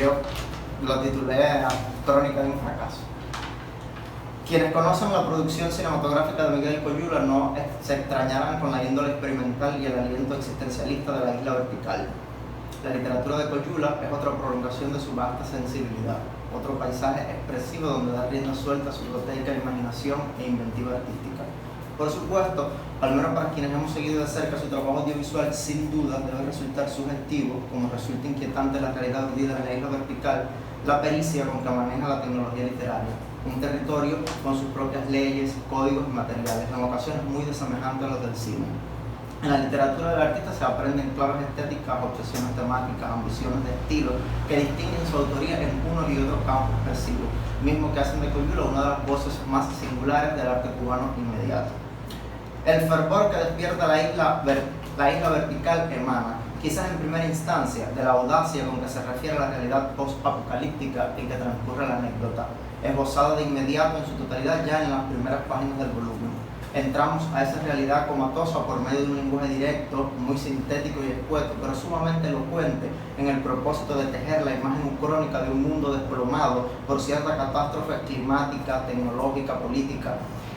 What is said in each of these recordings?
yo lo titulé Crónica de un fracaso. Quienes conocen la producción cinematográfica de Miguel Coyula no se extrañarán con la índole experimental y el aliento existencialista de La Isla Vertical. La literatura de Coyula es otra prolongación de su vasta sensibilidad, otro paisaje expresivo donde da rienda suelta a su proteica imaginación e inventiva artística. Por supuesto, al menos para quienes hemos seguido de cerca su trabajo audiovisual, sin duda debe resultar sugestivo, como resulta inquietante la realidad urdida en La Isla Vertical, la pericia con que maneja la tecnología literaria, un territorio con sus propias leyes, códigos y materiales, en ocasiones muy desemejantes a los del cine. En la literatura del artista se aprenden claves estéticas, obsesiones temáticas, ambiciones de estilo que distinguen su autoría en uno y otro campo expresivo, mismo que hacen de Coyula una de las voces más singulares del arte cubano inmediato. El fervor que despierta la isla vertical emana, quizás en primera instancia, de la audacia con que se refiere a la realidad post-apocalíptica en que transcurre la anécdota, esbozada de inmediato en su totalidad ya en las primeras páginas del volumen. Entramos a esa realidad comatosa por medio de un lenguaje directo, muy sintético y escueto, pero sumamente elocuente en el propósito de tejer la imagen crónica de un mundo desplomado por cierta catástrofe climática, tecnológica, política.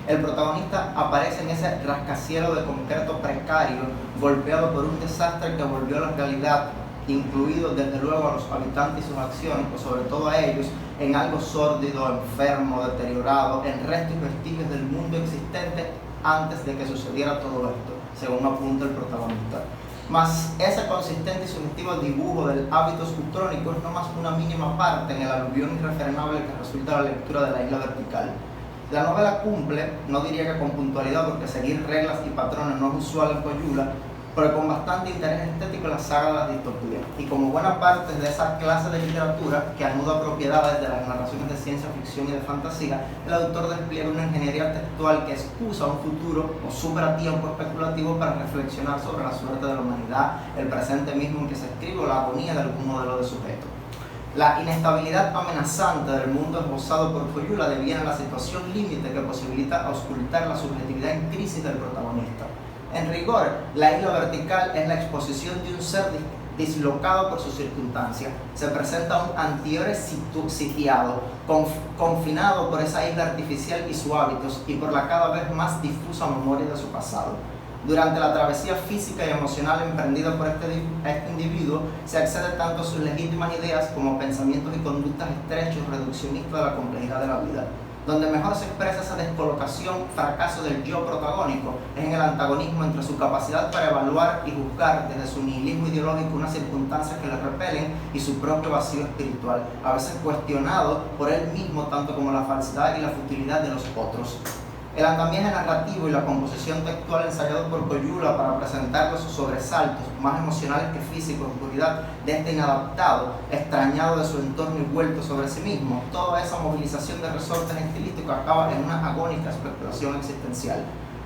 El protagonista aparece en ese rascacielos de concreto precario, golpeado por un desastre que volvió a la realidad, incluido desde luego a los habitantes y sus acciones, o sobre todo a ellos, en algo sórdido, enfermo, deteriorado, en restos y vestigios del mundo existente antes de que sucediera todo esto, según apunta el protagonista. Mas ese consistente y sugestivo dibujo del hábitos ucrónico es no más una mínima parte en el aluvión irrefrenable que resulta la lectura de La Isla Vertical. La novela cumple, no diría que con puntualidad, porque seguir reglas y patrones no es usual en Coyula, pero con bastante interés estético la saga de las distopías. Y como buena parte de esa clase de literatura que anuda propiedades de las narraciones de ciencia ficción y de fantasía, el autor despliega una ingeniería textual que excusa un futuro o supera tiempo especulativo para reflexionar sobre la suerte de la humanidad, el presente mismo en que se escribe o la agonía de algún modelo de sujeto. La inestabilidad amenazante del mundo esbozado por Coyula deviene la situación límite que posibilita auscultar la subjetividad en crisis del protagonista. En rigor, La Isla Vertical es la exposición de un ser dislocado por sus circunstancias. Se presenta un antihéroe sitiado, confinado por esa isla artificial y sus hábitos y por la cada vez más difusa memoria de su pasado. Durante la travesía física y emocional emprendida por este individuo, se accede tanto a sus legítimas ideas como pensamientos y conductas estrechos, reduccionistas de la complejidad de la vida. Donde mejor se expresa esa descolocación, fracaso del yo protagónico, es en el antagonismo entre su capacidad para evaluar y juzgar desde su nihilismo ideológico unas circunstancias que le repelen y su propio vacío espiritual, a veces cuestionado por él mismo tanto como la falsedad y la futilidad de los otros. El andamiaje narrativo y la composición textual ensayado por Coyula para presentar los sobresaltos, más emocionales que físicos, oscuridad de este inadaptado, extrañado de su entorno y vuelto sobre sí mismo, toda esa movilización de resortes estilísticos acaba en una agónica especulación existencial.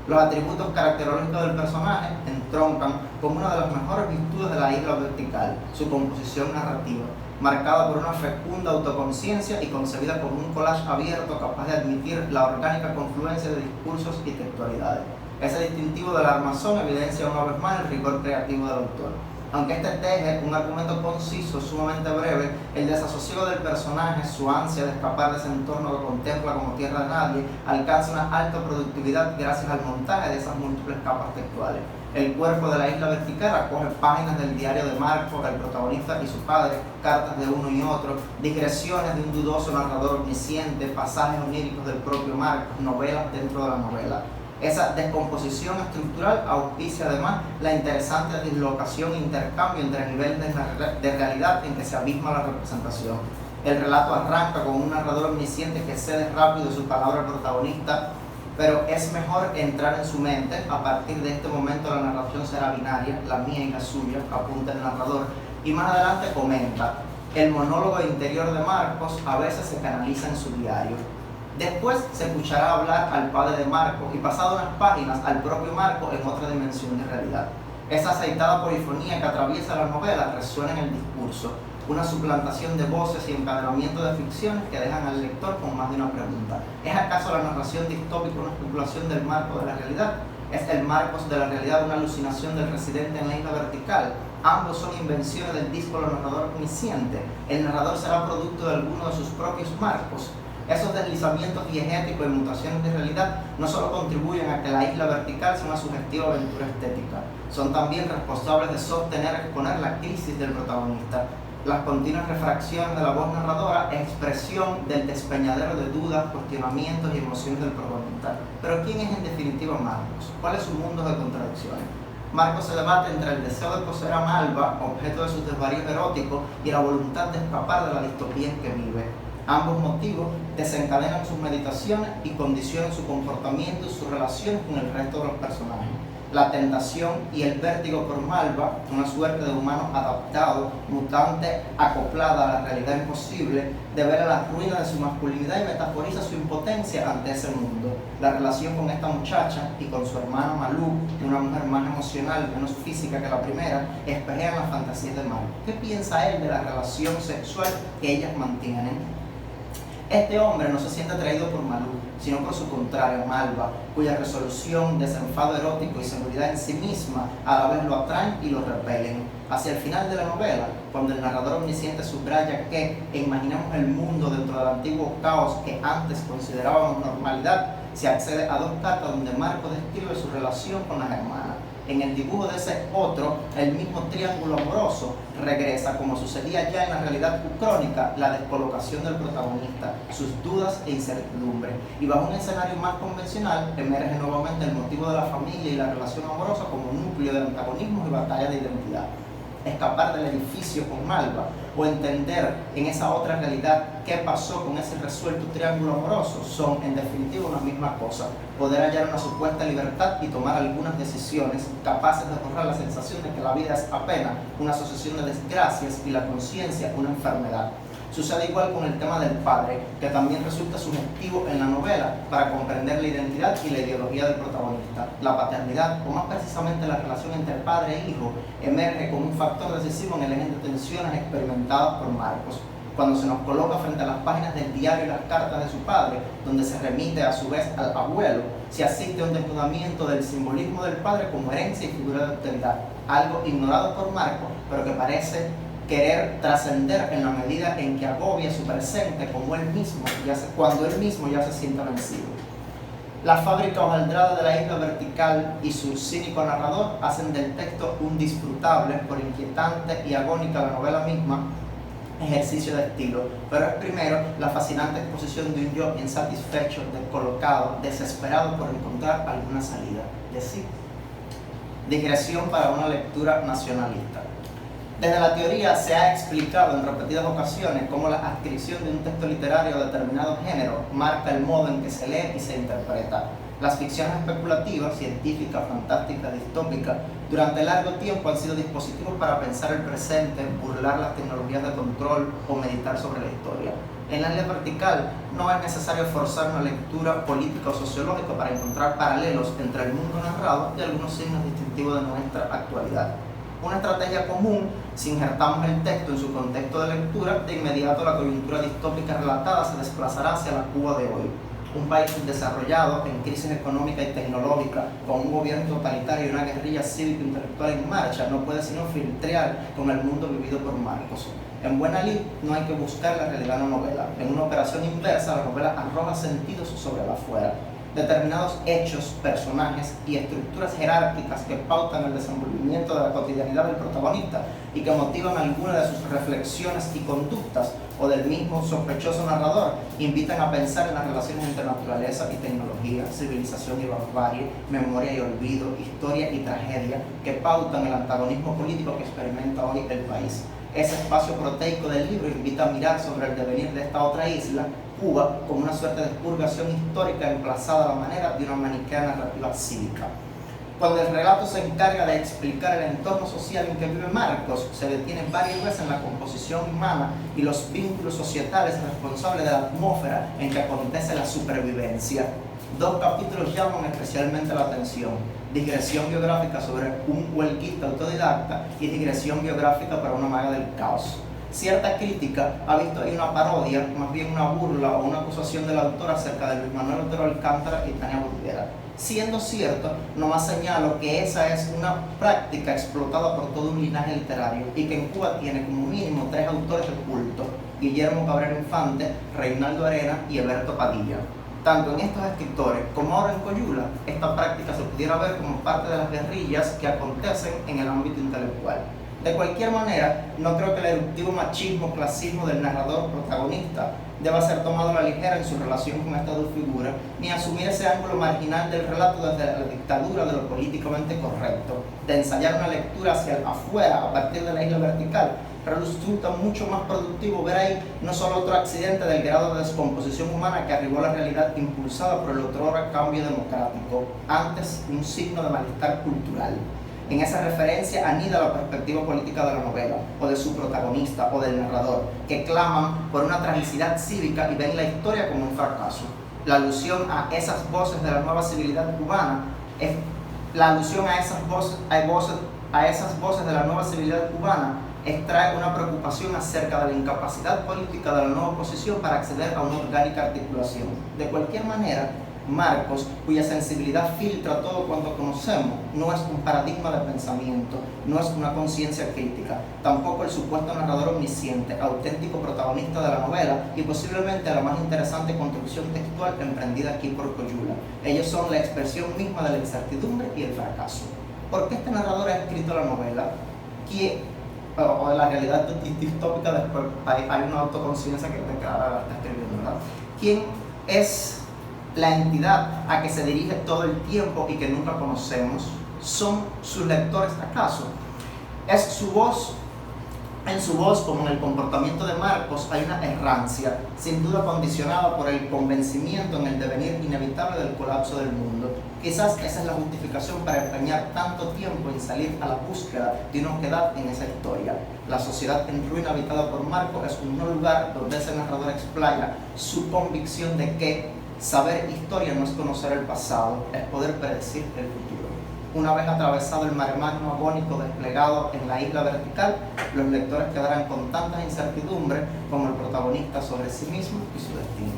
Los atributos caracterológicos del personaje entroncan con una de las mejores virtudes de La Isla Vertical, su composición narrativa, marcada por una fecunda autoconciencia y concebida como un collage abierto capaz de admitir la orgánica confluencia de discursos y textualidades. Ese distintivo del armazón evidencia una vez más el rigor creativo del autor. Aunque este teje un argumento conciso, sumamente breve, el desasosiego del personaje, su ansia de escapar de ese entorno que contempla como tierra de nadie, alcanza una alta productividad gracias al montaje de esas múltiples capas textuales. El cuerpo de La Isla Vertical acoge páginas del diario de Marco, el protagonista y su padre, cartas de uno y otro, digresiones de un dudoso narrador omnisciente, pasajes oníricos del propio Marco, novelas dentro de la novela. Esa descomposición estructural auspicia además la interesante dislocación e intercambio entre niveles de realidad en que se abisma la representación. El relato arranca con un narrador omnisciente que cede rápido su palabra al protagonista, pero es mejor entrar en su mente. A partir de este momento la narración será binaria, la mía y la suya, apunta el narrador, y más adelante comenta: el monólogo interior de Marcos a veces se canaliza en su diario. Después se escuchará hablar al padre de Marcos y pasado unas páginas al propio Marcos en otra dimensión de realidad. Esa aceitada polifonía que atraviesa la novela resuena en el discurso, una suplantación de voces y encadenamiento de ficciones que dejan al lector con más de una pregunta. ¿Es acaso la narración distópica una especulación del marco de la realidad? ¿Es el Marcos de la realidad una alucinación del residente en La Isla Vertical? Ambos son invenciones del díscolo narrador omnisciente. El narrador será producto de alguno de sus propios marcos. Esos deslizamientos diegéticos y mutaciones de realidad no solo contribuyen a que la isla vertical sea una sugestiva aventura estética, son también responsables de sostener y exponer la crisis del protagonista. Las continuas refracciones de la voz narradora es expresión del despeñadero de dudas, cuestionamientos y emociones del protagonista. Pero ¿quién es en definitiva Marcos? ¿Cuál es su mundo de contradicciones? Marcos se debate entre el deseo de poseer a Malva, objeto de sus desvaríos eróticos, y la voluntad de escapar de la distopía en que vive. Ambos motivos desencadenan sus meditaciones y condicionan su comportamiento y sus relaciones con el resto de los personajes. La tentación y el vértigo por Malva, una suerte de humano adaptado, mutante, acoplada a la realidad imposible, devela las ruinas de su masculinidad y metaforiza su impotencia ante ese mundo. La relación con esta muchacha y con su hermana Malú, una mujer más emocional, menos física que la primera, espejean las fantasías de Marcos. ¿Qué piensa él de la relación sexual que ellas mantienen? Este hombre no se siente atraído por Malú, sino por su contrario, Malva, cuya resolución, desenfado erótico y seguridad en sí misma a la vez lo atraen y lo repelen. Hacia el final de la novela, cuando el narrador omnisciente subraya que imaginamos el mundo dentro del antiguo caos que antes considerábamos normalidad, se accede a dos cartas donde Marcos describe su relación con las hermanas. En el dibujo de ese otro, el mismo triángulo amoroso regresa, como sucedía ya en la realidad ucrónica, la descolocación del protagonista, sus dudas e incertidumbre. Y bajo un escenario más convencional, emerge nuevamente el motivo de la familia y la relación amorosa como núcleo de antagonismos y batalla de identidad. Escapar del edificio con Malva o entender en esa otra realidad qué pasó con ese resuelto triángulo amoroso son en definitiva una misma cosa: poder hallar una supuesta libertad y tomar algunas decisiones capaces de borrar la sensación de que la vida es apenas una asociación de desgracias y la conciencia una enfermedad. Sucede igual con el tema del padre, que también resulta sugestivo en la novela para comprender la identidad y la ideología del protagonista. La paternidad, o más precisamente la relación entre padre e hijo, emerge como un factor decisivo en el eje de tensiones experimentadas por Marcos. Cuando se nos coloca frente a las páginas del diario y las cartas de su padre, donde se remite a su vez al abuelo, se asiste a un desnudamiento del simbolismo del padre como herencia y figura de autoridad, algo ignorado por Marcos, pero que parece querer trascender en la medida en que agobia su presente como cuando él mismo ya se sienta vencido. La fábrica hojaldrada de la isla vertical y su cínico narrador hacen del texto un disfrutable, por inquietante y agónica la novela misma, ejercicio de estilo, pero es primero la fascinante exposición de un yo insatisfecho, descolocado, desesperado por encontrar alguna salida de sí. Digresión para una lectura nacionalista. Desde la teoría se ha explicado en repetidas ocasiones cómo la adscripción de un texto literario a determinado género marca el modo en que se lee y se interpreta. Las ficciones especulativas, científicas, fantásticas, distópicas, durante largo tiempo han sido dispositivos para pensar el presente, burlar las tecnologías de control o meditar sobre la historia. En la línea vertical no es necesario forzar una lectura política o sociológica para encontrar paralelos entre el mundo narrado y algunos signos distintivos de nuestra actualidad. Una estrategia común, si injertamos el texto en su contexto de lectura, de inmediato la coyuntura distópica relatada se desplazará hacia la Cuba de hoy. Un país desarrollado, en crisis económica y tecnológica, con un gobierno totalitario y una guerrilla cívico-intelectual en marcha, no puede sino filtrear con el mundo vivido por Marcos. En buena lid no hay que buscar la realidad en la novela. En una operación inversa, la novela arroja sentidos sobre la afuera. Determinados hechos, personajes y estructuras jerárquicas que pautan el desenvolvimiento de la cotidianidad del protagonista y que motivan algunas de sus reflexiones y conductas o del mismo sospechoso narrador, invitan a pensar en las relaciones entre naturaleza y tecnología, civilización y barbarie, memoria y olvido, historia y tragedia, que pautan el antagonismo político que experimenta hoy el país. Ese espacio proteico del libro invita a mirar sobre el devenir de esta otra isla, Cuba, como una suerte de expurgación histórica emplazada a la manera de una maniquea narrativa cívica. Cuando el relato se encarga de explicar el entorno social en que vive Marcos, se detiene varias veces en la composición humana y los vínculos societales responsables de la atmósfera en que acontece la supervivencia. Dos capítulos llaman especialmente la atención: digresión biográfica sobre un huelguista autodidacta y digresión biográfica para una maga del caos. cierta crítica ha visto ahí una parodia, más bien una burla o una acusación del autor acerca de Luis Manuel Otero Alcántara y Tania Bruguera. Siendo cierto, nomás señalo que esa es una práctica explotada por todo un linaje literario y que en Cuba tiene como mínimo 3 autores de culto: Guillermo Cabrera Infante, Reinaldo Arena y Eberto Padilla. Tanto en estos escritores como ahora en Coyula, esta práctica se pudiera ver como parte de las guerrillas que acontecen en el ámbito intelectual. De cualquier manera, no creo que el eruptivo machismo, clasismo del narrador protagonista deba ser tomado a la ligera en su relación con estas dos figuras, ni asumir ese ángulo marginal del relato desde la dictadura de lo políticamente correcto, de ensayar una lectura hacia afuera a partir de la isla vertical. Resulta mucho más productivo ver ahí no solo otro accidente del grado de descomposición humana que arribó a la realidad impulsada por el otrora cambio democrático, antes un signo de malestar cultural. En esa referencia anida la perspectiva política de la novela, o de su protagonista, o del narrador, que claman por una tragicidad cívica y ven la historia como un fracaso. La alusión a esas voces de la nueva civilidad cubana de la nueva civilidad cubana extrae una preocupación acerca de la incapacidad política de la nueva oposición para acceder a una orgánica articulación. De cualquier manera, Marcos, cuya sensibilidad filtra todo cuanto conocemos, no es un paradigma de pensamiento, no es una conciencia crítica, tampoco el supuesto narrador omnisciente, auténtico protagonista de la novela y posiblemente la más interesante construcción textual emprendida aquí por Coyula. Ellos son la expresión misma de la incertidumbre y el fracaso. ¿Por qué este narrador ha escrito la novela? O de la realidad distópica, después hay una autoconciencia que la está escribiendo, ¿verdad? ¿Quién es la entidad a que se dirige todo el tiempo y que nunca conocemos? ¿Son sus lectores acaso? ¿Es su voz? En su voz, como en el comportamiento de Marcos, hay una errancia, sin duda condicionada por el convencimiento en el devenir inevitable del colapso del mundo. Quizás esa es la justificación para empeñar tanto tiempo en salir a la búsqueda de una oquedad en esa historia. La sociedad en ruina habitada por Marcos es un lugar donde ese narrador explaya su convicción de que saber historia no es conocer el pasado, es poder predecir el futuro. Una vez atravesado el mare magnum agónico desplegado en la isla vertical, los lectores quedarán con tantas incertidumbres como el protagonista sobre sí mismo y su destino.